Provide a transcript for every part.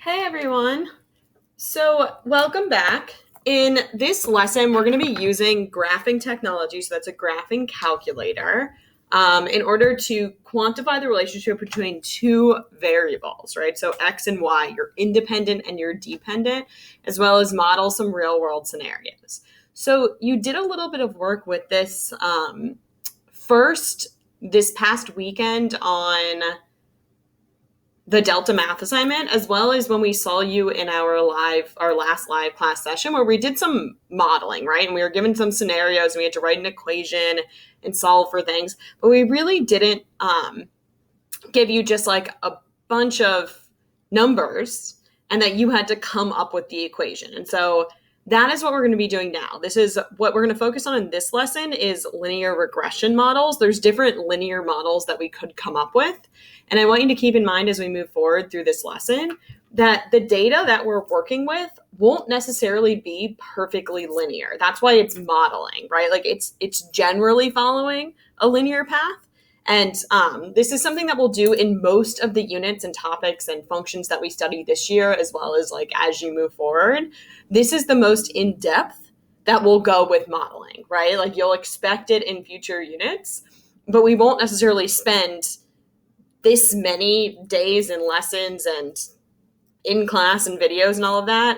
Hey everyone. So, welcome back. In this lesson, we're going to be using graphing technology. So, that's a graphing calculator in order to quantify the relationship between two variables, right? So, X and Y, your independent and your dependent, as well as model some real world scenarios. So, you did a little bit of work with this first this past weekend on the Delta math assignment, as well as when we saw you in our last live class session where we did some modeling, right? And we were given some scenarios and we had to write an equation and solve for things, but we really didn't give you just like a bunch of numbers and that you had to come up with the equation. And so that is what we're going to be doing now. This is what we're going to focus on in this lesson is linear regression models. There's different linear models that we could come up with. And I want you to keep in mind as we move forward through this lesson that the data that we're working with won't necessarily be perfectly linear. That's why it's modeling, right? Like it's generally following a linear path. And this is something that we'll do in most of the units and topics and functions that we study this year, as well as like as you move forward. This is the most in-depth that we'll go with modeling, right? Like you'll expect it in future units, but we won't necessarily spend this many days and lessons and in class and videos and all of that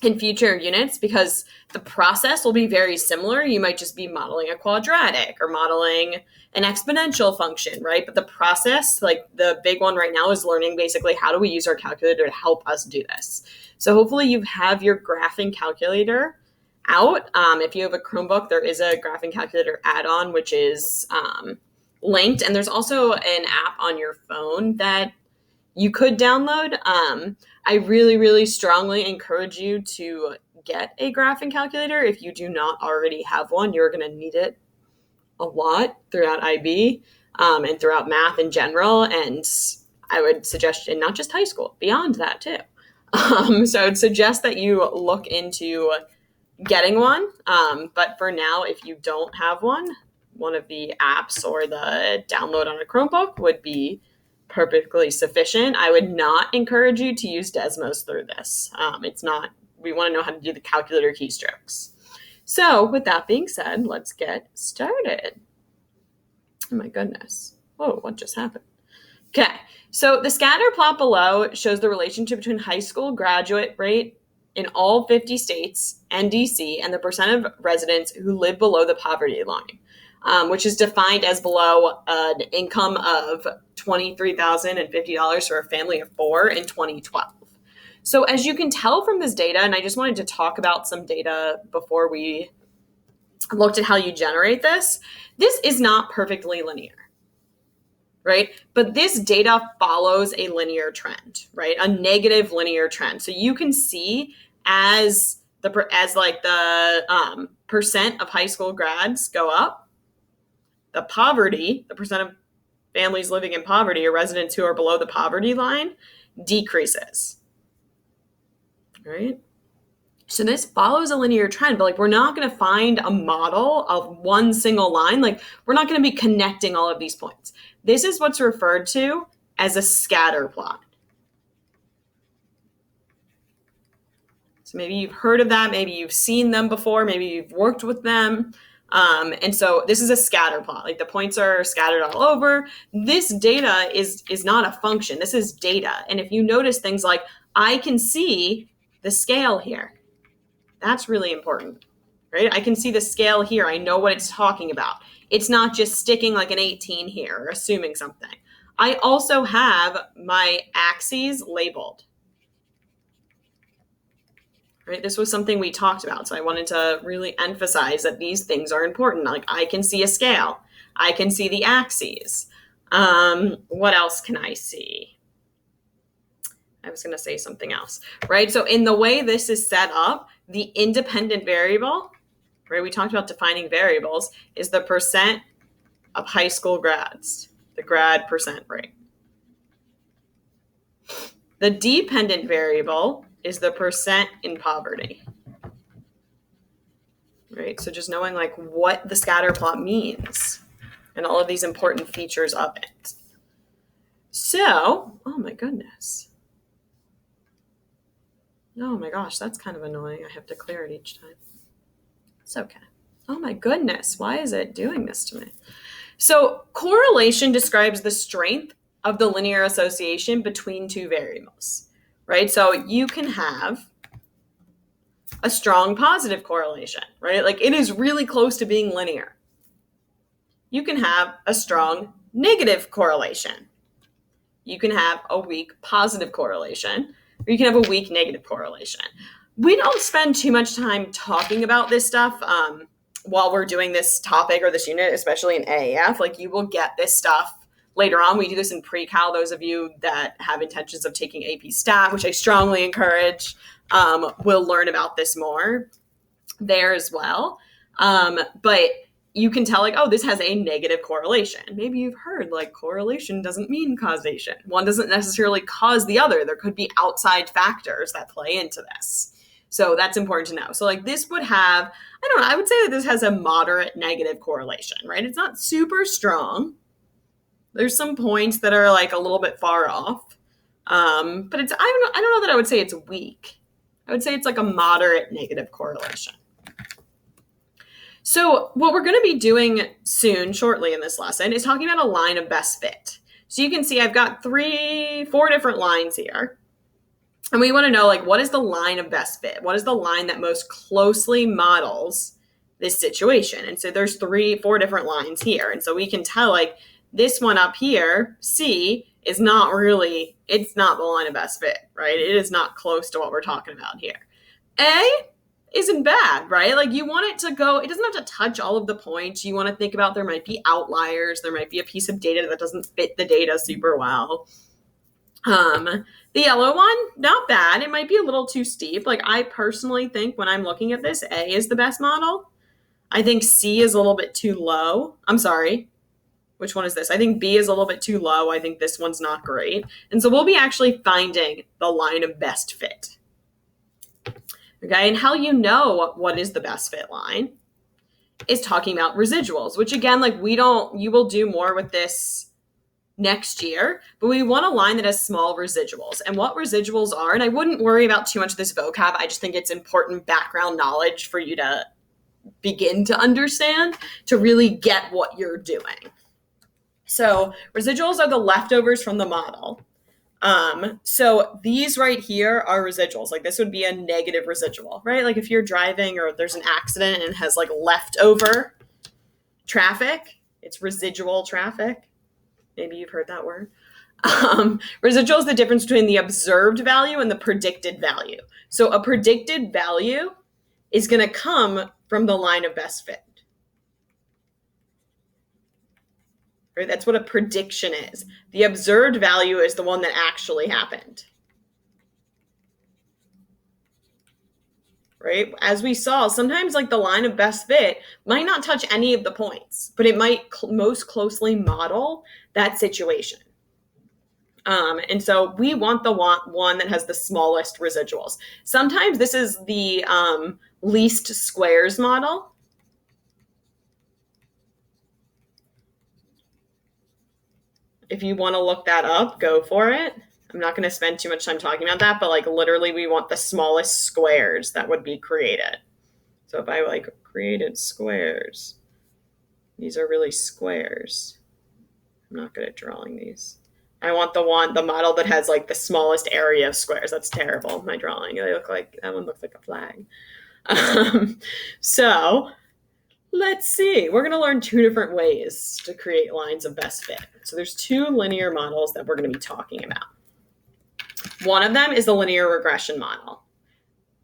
in future units because the process will be very similar. You might just be modeling a quadratic or modeling an exponential function, right? But the process, like the big one right now is learning basically how do we use our calculator to help us do this. So hopefully you have your graphing calculator out. If you have a Chromebook, there is a graphing calculator add-on, which is linked. And there's also an app on your phone that you could download. I really, really strongly encourage you to get a graphing calculator. If you do not already have one, you're going to need it a lot throughout IB and throughout math in general. And I would suggest in not just high school, beyond that too. So I would suggest that you look into getting one. But for now, if you don't have one of the apps or the download on a Chromebook would be perfectly sufficient. I would not encourage you to use Desmos through this. It's not, we want to know how to do the calculator keystrokes. So with that being said, let's get started. Oh my goodness. Whoa, what just happened? Okay, so the scatter plot below shows the relationship between high school graduate rate in all 50 states and DC and the percent of residents who live below the poverty line. Which is defined as below an income of $23,050 for a family of four in 2012. So as you can tell from this data, and I just wanted to talk about some data before we looked at how you generate this is not perfectly linear, right? But this data follows a linear trend, right? A negative linear trend. So you can see as the percent of high school grads go up, the poverty, the percent of families living in poverty or residents who are below the poverty line decreases. All right. So this follows a linear trend, but like we're not going to find a model of one single line. Like we're not going to be connecting all of these points. This is what's referred to as a scatter plot. So maybe you've heard of that. Maybe you've seen them before. Maybe you've worked with them. And so this is a scatter plot, like the points are scattered all over. This data is not a function. This is data. And if you notice things like, I can see the scale here. That's really important, right? I can see the scale here. I know what it's talking about. It's not just sticking like an 18 here or assuming something. I also have my axes labeled. Right? This was something we talked about, so I wanted to really emphasize that these things are important. Like I can see a scale. I can see the axes. What else can I see? I was going to say something else, right? So in the way this is set up, the independent variable, right? We talked about defining variables, is the percent of high school grads, the grad percent rate. The dependent variable is the percent in poverty. Right? So just knowing like what the scatter plot means and all of these important features of it. So, oh my goodness. Oh my gosh, that's kind of annoying. I have to clear it each time. It's okay. Oh my goodness, why is it doing this to me? So correlation describes the strength of the linear association between two variables, right? So you can have a strong positive correlation, right? Like it is really close to being linear. You can have a strong negative correlation. You can have a weak positive correlation, or you can have a weak negative correlation. We don't spend too much time talking about this stuff while we're doing this topic or this unit, especially in AAF. Like you will get this stuff later on. We do this in pre-cal. Those of you that have intentions of taking AP Stat, which I strongly encourage, will learn about this more there as well. But you can tell like, oh, this has a negative correlation. Maybe you've heard like correlation doesn't mean causation. One doesn't necessarily cause the other. There could be outside factors that play into this. So that's important to know. So like this would have, I don't know, I would say that this has a moderate negative correlation, right? It's not super strong. There's some points that are like a little bit far off. But it's, I don't know that I would say it's weak. I would say it's like a moderate negative correlation. So what we're going to be doing soon, shortly in this lesson, is talking about a line of best fit. So you can see I've got 4 different lines here. And we want to know, like, what is the line of best fit? What is the line that most closely models this situation? And so there's 4 different lines here. And so we can tell, like, this one up here, C, is not really, it's not the line of best fit, right? It is not close to what we're talking about here. A isn't bad, right? Like you want it to go, it doesn't have to touch all of the points. You want to think about there might be outliers. There might be a piece of data that doesn't fit the data super well. The yellow one, not bad. It might be a little too steep. Like I personally think when I'm looking at this, A is the best model. I think C is a little bit too low. I'm sorry. Which one is this? I think B is a little bit too low. I think this one's not great. And so we'll be actually finding the line of best fit. Okay, and how you know what is the best fit line is talking about residuals, which again, like you will do more with this next year, but we want a line that has small residuals. And what residuals are, and I wouldn't worry about too much of this vocab, I just think it's important background knowledge for you to begin to understand, to really get what you're doing. So residuals are the leftovers from the model. So these right here are residuals. Like this would be a negative residual, right? Like if you're driving or there's an accident and it has like leftover traffic, it's residual traffic. Maybe you've heard that word. Residual is the difference between the observed value and the predicted value. So a predicted value is going to come from the line of best fit. Right? That's what a prediction is. The observed value is the one that actually happened. Right? As we saw, sometimes like the line of best fit might not touch any of the points, but it might most closely model that situation. And so we want the one that has the smallest residuals. Sometimes this is the least squares model. If you want to look that up, go for it. I'm not going to spend too much time talking about that, but like literally we want the smallest squares that would be created. So if I like created squares, these are really squares. I'm not good at drawing these. I want the model that has like the smallest area of squares. That's terrible, my drawing. That one looks like a flag. So let's see. We're going to learn 2 different ways to create lines of best fit. So there's 2 linear models that we're going to be talking about. One of them is the linear regression model.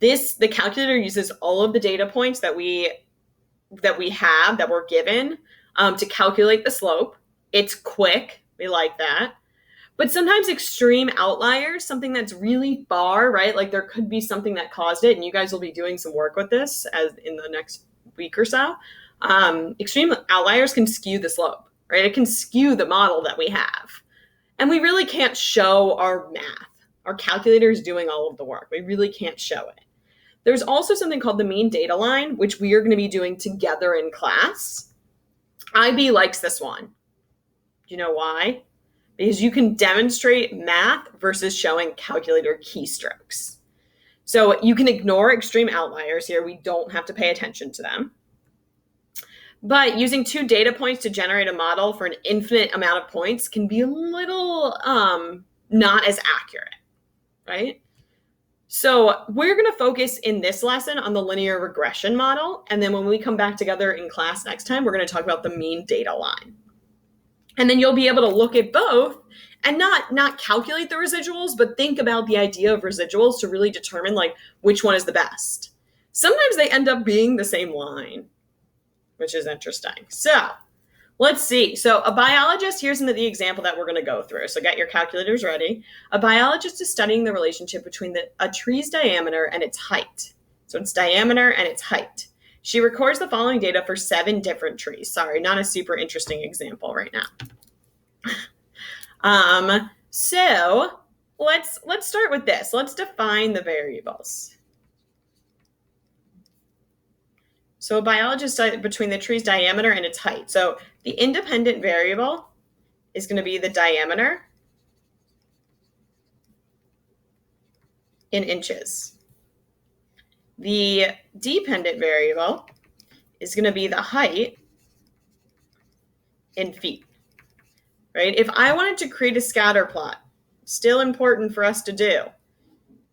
The calculator uses all of the data points that we're given to calculate the slope. It's quick. We like that. But sometimes extreme outliers, something that's really far, right? Like there could be something that caused it, and you guys will be doing some work with this as in the next week or so. Extreme outliers can skew the slope, right? It can skew the model that we have. And we really can't show our math. Our calculator is doing all of the work. We really can't show it. There's also something called the mean data line, which we are going to be doing together in class. IB likes this one. Do you know why? Because you can demonstrate math versus showing calculator keystrokes. So you can ignore extreme outliers here. We don't have to pay attention to them. But using 2 data points to generate a model for an infinite amount of points can be a little not as accurate, right? So we're going to focus in this lesson on the linear regression model. And then when we come back together in class next time, we're going to talk about the mean data line. And then you'll be able to look at both and not calculate the residuals, but think about the idea of residuals to really determine like which one is the best. Sometimes they end up being the same line, which is interesting. So let's see. So a biologist, here's the example that we're going to go through. So get your calculators ready. A biologist is studying the relationship between a tree's diameter and its height. So its diameter and its height. She records the following data for 7 different trees. Sorry, not a super interesting example right now. So let's start with this. Let's define the variables. So a biologist studies between the tree's diameter and its height. So the independent variable is going to be the diameter in inches. The dependent variable is going to be the height in feet, right? If I wanted to create a scatter plot, still important for us to do,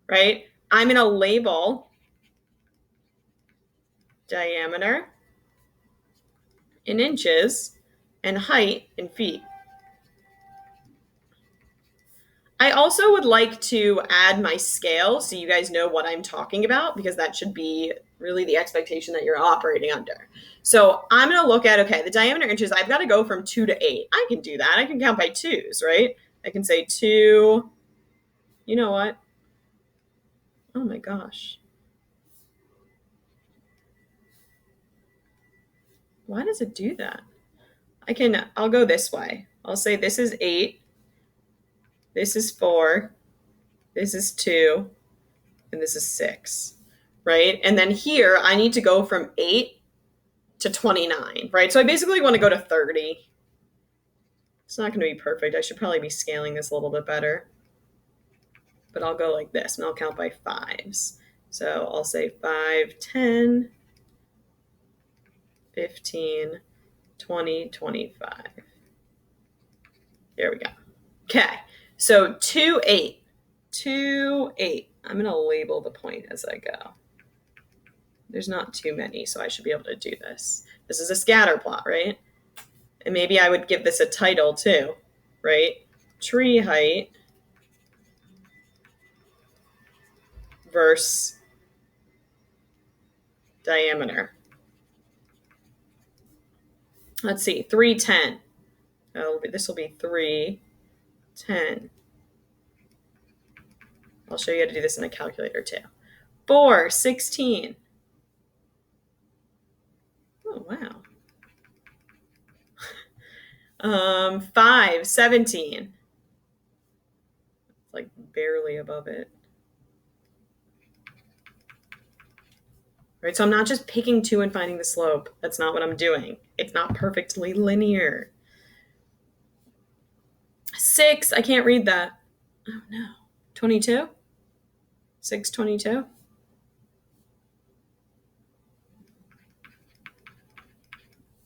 right? I'm going to label diameter in inches and height in feet. I also would like to add my scale so you guys know what I'm talking about, because that should be really the expectation that you're operating under. So I'm going to look at, okay, the diameter inches, I've got to go from 2 to 8. I can do that. I can count by 2s, right? I can say 2, you know what? Oh my gosh. Why does it do that? I'll go this way. I'll say this is 8, this is 4, this is 2, and this is 6, right? And then here I need to go from 8 to 29, right? So I basically want to go to 30. It's not going to be perfect. I should probably be scaling this a little bit better. But I'll go like this, and I'll count by 5s. So I'll say 5, 10, 15, 20, 25. There we go. Okay, so 2, 8. 2, 8. I'm going to label the point as I go. There's not too many, so I should be able to do this. This is a scatter plot, right? And maybe I would give this a title too, right? Tree height versus diameter. Let's see, 310. This will be 310. I'll show you how to do this in a calculator too. 4, 16. Oh, wow. 5, 17. It's like barely above it. Right, so I'm not just picking 2 and finding the slope. That's not what I'm doing. It's not perfectly linear. 6, I can't read that. Oh no. 22? 622?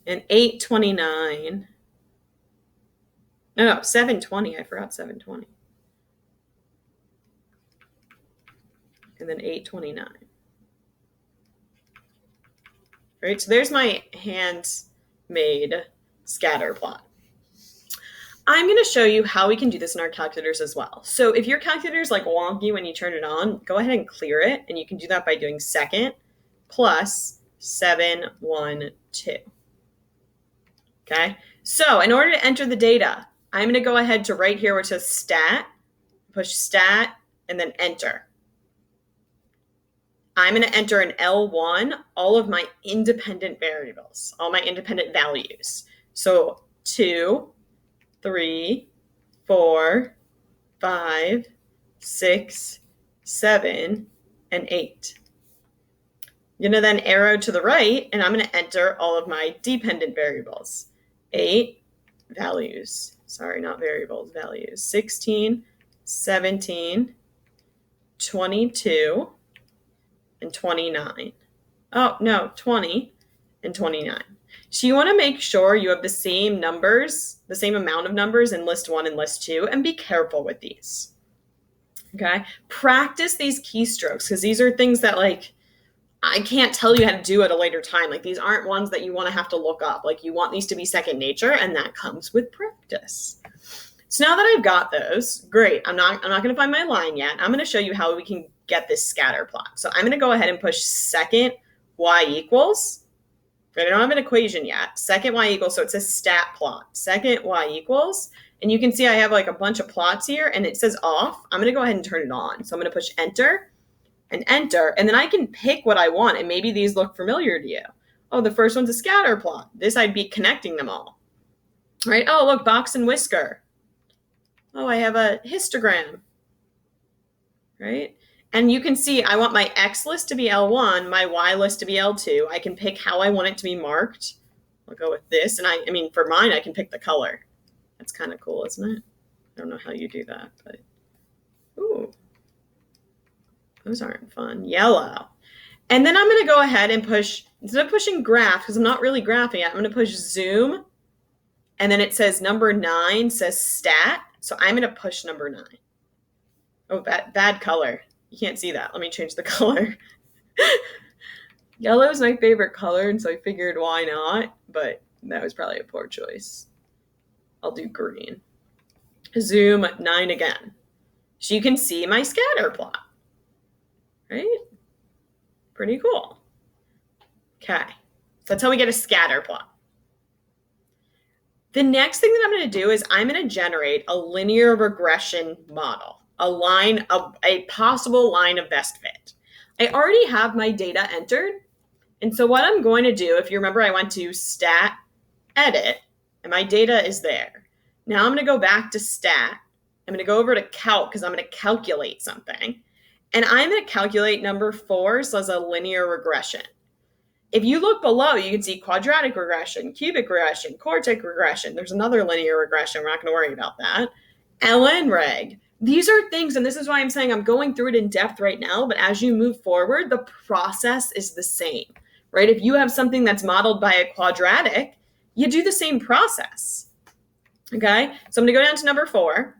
And 829. No, 720. I forgot 720. And then 829. Right, so there's my hand-made scatter plot. I'm going to show you how we can do this in our calculators as well. So if your calculator is like wonky when you turn it on, go ahead and clear it. And you can do that by doing second plus 712. Okay, so in order to enter the data, I'm going to go ahead to right here where it says stat, push stat, and then enter. I'm going to enter in L1 all of my independent variables, all my independent values. So 2, 3, 4, 5, 6, 7, and 8. I'm going to then arrow to the right, and I'm going to enter all of my dependent variables. 8 values. Sorry, not variables, values. 16, 17, 22, and 29. Oh, no, 20 and 29. So you want to make sure you have the same numbers, the same amount of numbers in list 1 and list 2, and be careful with these. Okay? Practice these keystrokes because these are things that like I can't tell you how to do at a later time. Like these aren't ones that you want to have to look up. Like you want these to be second nature, and that comes with practice. So now that I've got those, great. I'm not going to find my line yet. I'm going to show you how we can get this scatter plot. So I'm going to go ahead and push second y equals. I don't have an equation yet. Second y equals, so it says stat plot. Second y equals, and you can see I have like a bunch of plots here, and it says off. I'm going to go ahead and turn it on. So I'm going to push enter, and then I can pick what I want, and maybe these look familiar to you. Oh, the first one's a scatter plot. This I'd be connecting them all. Right? Oh, look, box and whisker. Oh, I have a histogram. Right? And you can see I want my X list to be L1, my Y list to be L2. I can pick how I want it to be marked. I'll go with this. And I mean, for mine, I can pick the color. That's kind of cool, isn't it? I don't know how you do that, but ooh, those aren't fun. Yellow. And then I'm going to go ahead and push, instead of pushing graph, because I'm not really graphing it, I'm going to push zoom. And then it says number 9 says stat. So I'm going to push number 9. Oh, bad color. You can't see that. Let me change the color. Yellow is my favorite color, and so I figured why not, but that was probably a poor choice. I'll do green. Zoom 9 again. So you can see my scatter plot, right? Pretty cool. Okay, so that's how we get a scatter plot. The next thing that I'm going to do is I'm going to generate a linear regression model. A possible line of best fit. I already have my data entered. And so what I'm going to do, if you remember, I went to stat, edit, and my data is there. Now I'm going to go back to stat. I'm going to go over to calc because I'm going to calculate something. And I'm going to calculate number 4, so as a linear regression. If you look below, you can see quadratic regression, cubic regression, quartic regression. There's another linear regression. We're not going to worry about that. LN reg. These are things, and this is why I'm saying I'm going through it in depth right now, but as you move forward, the process is the same, right? If you have something that's modeled by a quadratic, you do the same process, okay? So I'm going to go down to number 4. I'm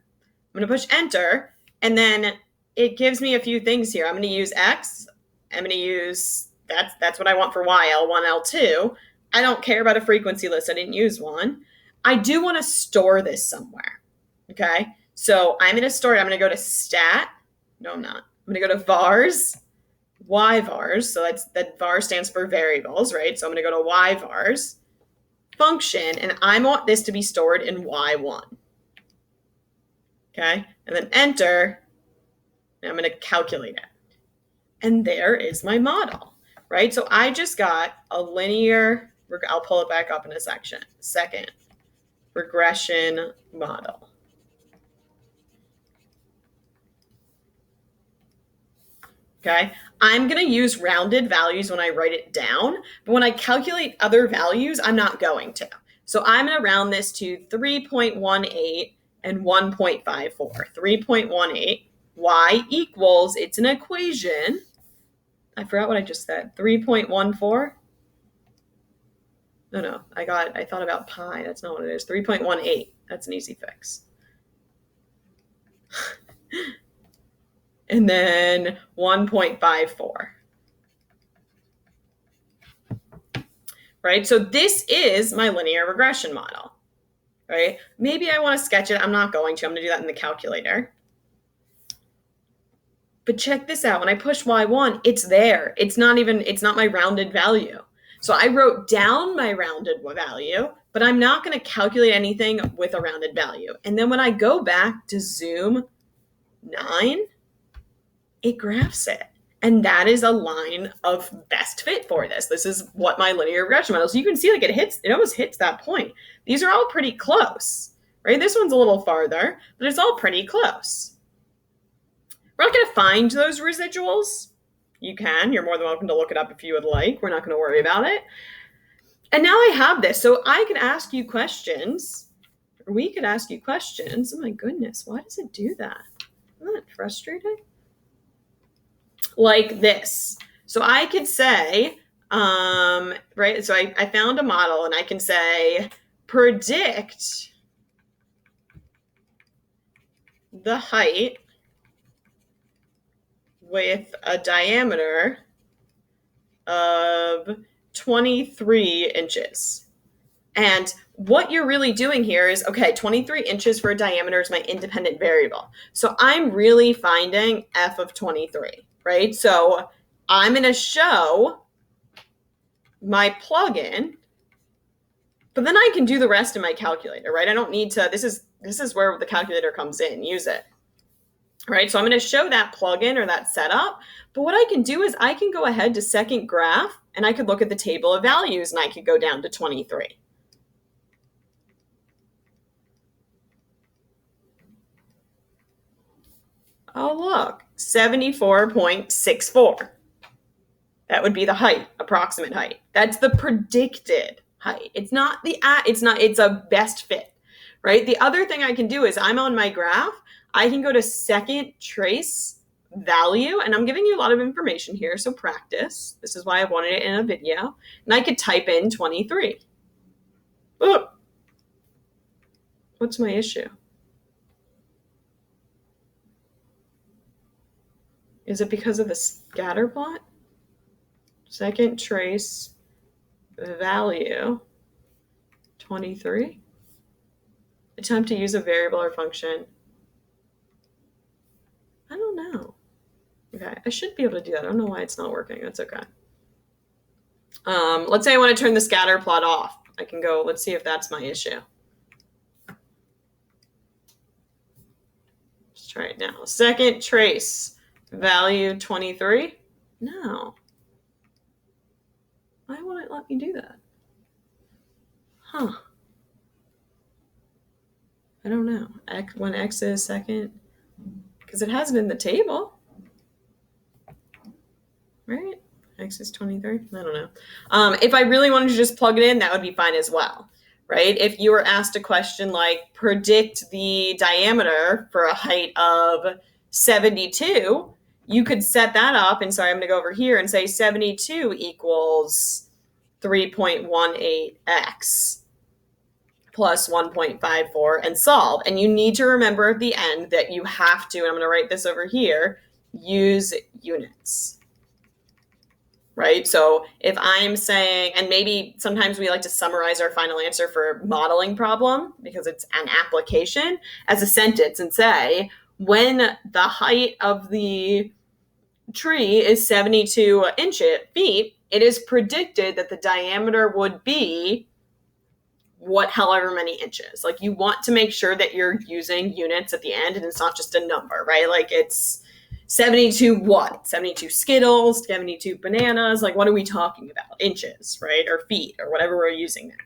going to push enter, and then it gives me a few things here. I'm going to use X. I'm going to use, that's what I want for Y, L1, L2. I don't care about a frequency list. I didn't use one. I do want to store this somewhere, okay? So I'm going to store it. I'm going to go to stat. No, I'm not. I'm going to go to vars, y vars. So that var stands for variables, right? So I'm going to go to y vars function, and I want this to be stored in y1. Okay. And then enter, and I'm going to calculate it. And there is my model, right? So I just got a linear, I'll pull it back up in a second, regression model. Okay, I'm going to use rounded values when I write it down, but when I calculate other values, I'm not going to. So I'm going to round this to 3.18 and 1.54. 3.18, y equals, it's an equation. I forgot what I just said. 3.14? No, I thought about pi. That's not what it is. 3.18. That's an easy fix. And then 1.54. Right? So this is my linear regression model, right? Maybe I want to sketch it. I'm not going to. I'm going to do that in the calculator. But check this out. When I push Y1, it's there. It's not my rounded value. So I wrote down my rounded value, but I'm not going to calculate anything with a rounded value. And then when I go back to zoom 9, it graphs it. And that is a line of best fit for this. This is what my linear regression model is. So you can see like it almost hits that point. These are all pretty close, right? This one's a little farther, but it's all pretty close. We're not going to find those residuals. You can. You're more than welcome to look it up if you would like. We're not going to worry about it. And now I have this. So I could ask you questions, or we could ask you questions. Oh my goodness, why does it do that? Isn't that frustrating? Like this. So I could say, right, so I found a model and I can say, predict the height with a diameter of 23 inches. And what you're really doing here is, okay, 23 inches for a diameter is my independent variable. So I'm really finding f of 23, right? So I'm going to show my plugin, but then I can do the rest in my calculator, right? I don't need to, this is where the calculator comes in, use it. Right, so I'm going to show that plugin or that setup, but what I can do is I can go ahead to second graph and I could look at the table of values and I could go down to 23. Oh, look, 74.64. That would be the height, approximate height. That's the predicted height. It's not it's a best fit, right? The other thing I can do is I'm on my graph. I can go to second trace value, and I'm giving you a lot of information here, so practice. This is why I wanted it in a video. And I could type in 23. Oh, what's my issue? Is it because of the scatter plot? Second trace value 23. Attempt to use a variable or function. I don't know. Okay, I should be able to do that. I don't know why it's not working. That's okay. Let's say I want to turn the scatter plot off. I can go, let's see if that's my issue. Let's try it now. Second trace value 23. No. Why won't it let me do that? Huh. I don't know. When X is second, because it has it in the table, right? X is 23. I don't know. If I really wanted to just plug it in, that would be fine as well, right? If you were asked a question like predict the diameter for a height of 72, you could set that up. And sorry, I'm going to go over here and say 72 equals 3.18x plus 1.54 and solve. And you need to remember at the end that you have to, and I'm going to write this over here, use units. Right? So if I'm saying, and maybe sometimes we like to summarize our final answer for a modeling problem because it's an application as a sentence and say, when the height of the tree is 72 feet, it is predicted that the diameter would be however many inches. Like you want to make sure that you're using units at the end and it's not just a number, right? Like it's 72 what? 72 Skittles, 72 bananas. Like what are we talking about? Inches, right? Or feet or whatever we're using there.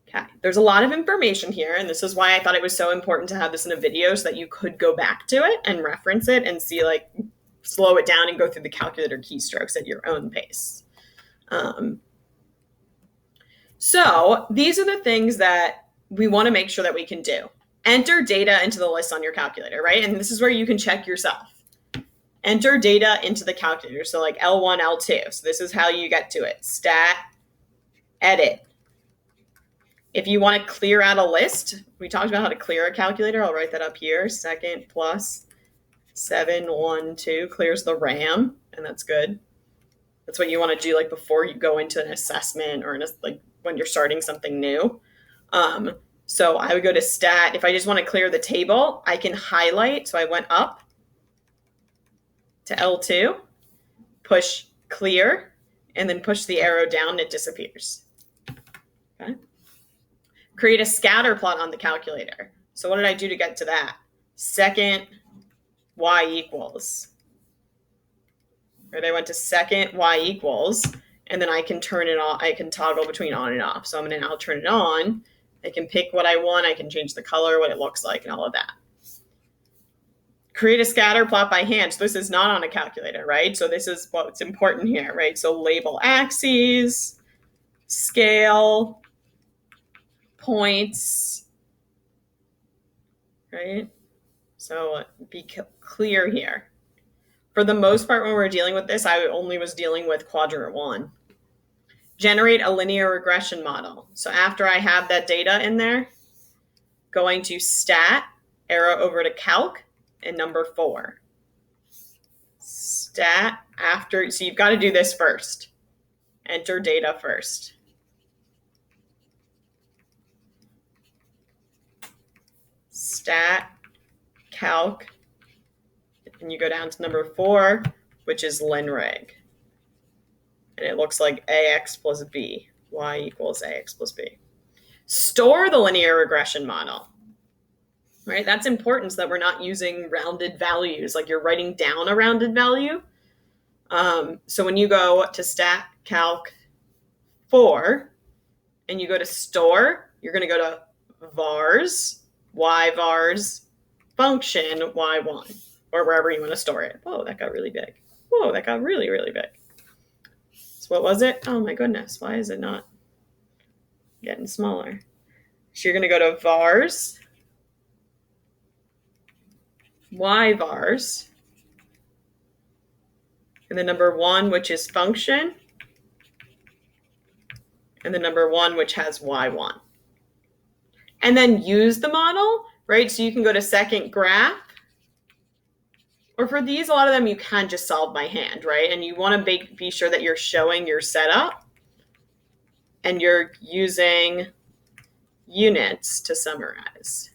Okay, there's a lot of information here, and this is why I thought it was so important to have this in a video so that you could go back to it and reference it and see, like, slow it down and go through the calculator keystrokes at your own pace. So these are the things that we want to make sure that we can do. Enter data into the list on your calculator, right? And this is where you can check yourself. Enter data into the calculator. So like L1, L2. So this is how you get to it. Stat, edit. If you want to clear out a list, we talked about how to clear a calculator. I'll write that up here. Second plus 712 clears the RAM, and that's good. That's what you want to do like before you go into an assessment or like when you're starting something new. So I would go to stat. If I just want to clear the table, I can highlight. So I went up to L2, push clear, and then push the arrow down and it disappears. Okay. Create a scatter plot on the calculator. So what did I do to get to that? Second y equals. Right, I went to second y equals, and then I can turn it on. I can toggle between on and off. So I'm going to now turn it on. I can pick what I want. I can change the color, what it looks like, and all of that. Create a scatter plot by hand. So this is not on a calculator, right? So this is what's important here, right? So label axes, scale, points, right? So be clear here. For the most part, when we're dealing with this, I only was dealing with quadrant 1. Generate a linear regression model. So after I have that data in there, going to stat, arrow over to calc, and number 4. Stat after, so you've got to do this first. Enter data first. Stat, calc, and you go down to number 4, which is linreg. And it looks like ax plus b, y equals ax plus b. Store the linear regression model, right? That's important so that we're not using rounded values, like you're writing down a rounded value. So when you go to stat, calc, 4, and you go to store, you're going to go to vars, yvars, function, y1, or wherever you want to store it. Whoa, that got really big. Whoa, that got really, really big. So what was it? Oh my goodness, why is it not getting smaller? So you're going to go to vars, yvars, and the number 1, which is function, and the number 1, which has y1. And then use the model, right? So you can go to second graph, or for these, a lot of them you can just solve by hand, right? And you want to be sure that you're showing your setup and you're using units to summarize.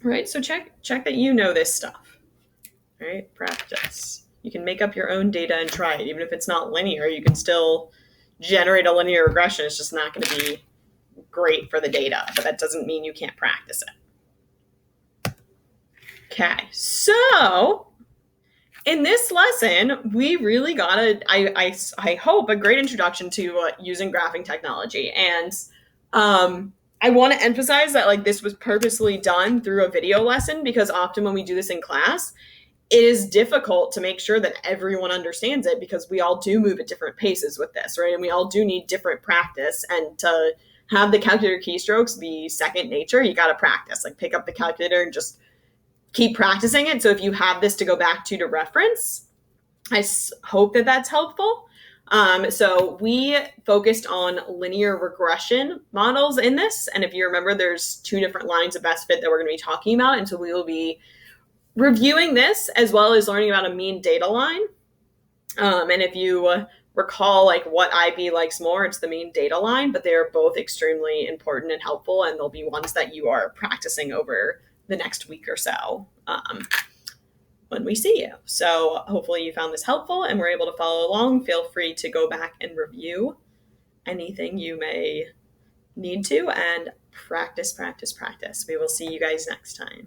Right, so check that you know this stuff, right? Practice. You can make up your own data and try it. Even if it's not linear, you can still generate a linear regression. It's just not going to be great for the data, but that doesn't mean you can't practice it. Okay, so in this lesson, we really got I hope, a great introduction to using graphing technology. And I want to emphasize that like this was purposely done through a video lesson, because often when we do this in class, it is difficult to make sure that everyone understands it, because we all do move at different paces with this, right? And we all do need different practice. And to have the calculator keystrokes be second nature, you got to practice. Like pick up the calculator and just keep practicing it. So if you have this to go back to reference, I hope that that's helpful. So we focused on linear regression models in this. And if you remember, there's 2 different lines of best fit that we're going to be talking about. And so we will be reviewing this as well as learning about a mean data line. And if you recall like what IB likes more, it's the mean data line, but they are both extremely important and helpful. And they'll be ones that you are practicing over the next week or so when we see you. So hopefully you found this helpful and were able to follow along. Feel free to go back and review anything you may need to, and practice. We will see you guys next time.